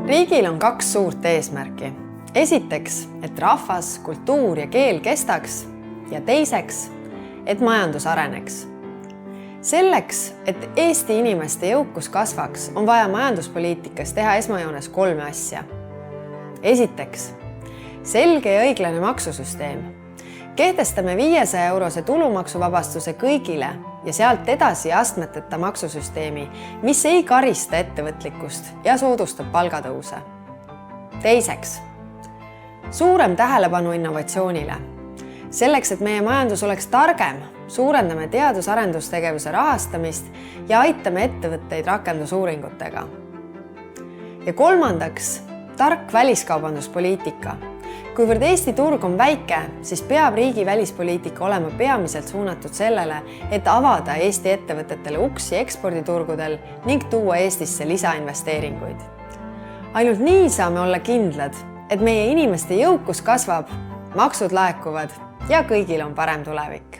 Riigil on kaks suurt eesmärki. Esiteks, et rahvas, kultuur ja keel kestaks ja teiseks, et majandus areneks. Selleks, et Eesti inimeste jõukus kasvaks, on vaja majanduspoliitikas teha esmajoones 3 asja. Esiteks, selge ja õiglane maksusüsteem. Kehtestame 500-eurose tulumaksuvabastuse kõigile ja sealt edasi astmeteta maksusüsteemi, mis ei karista ettevõtlikkust ja soodustab palgatõuse. Teiseks, suurem tähelepanu innovatsioonile. Selleks, et meie majandus oleks targem, suurendame teadus-arendustegevuse rahastamist ja aitame ettevõtteid rakendusuuringutega. Ja kolmandaks, tark väliskaubanduspoliitika. Kuivõrd Eesti turg on väike, siis peab riigi välispoliitika olema peamiselt suunatud sellele, et avada Eesti ettevõtetele uksi eksporditurgudel ning tuua Eestisse lisainvesteeringuid. Ainult nii saame olla kindlad, et meie inimeste jõukus kasvab, maksud laekuvad ja kõigil on parem tulevik.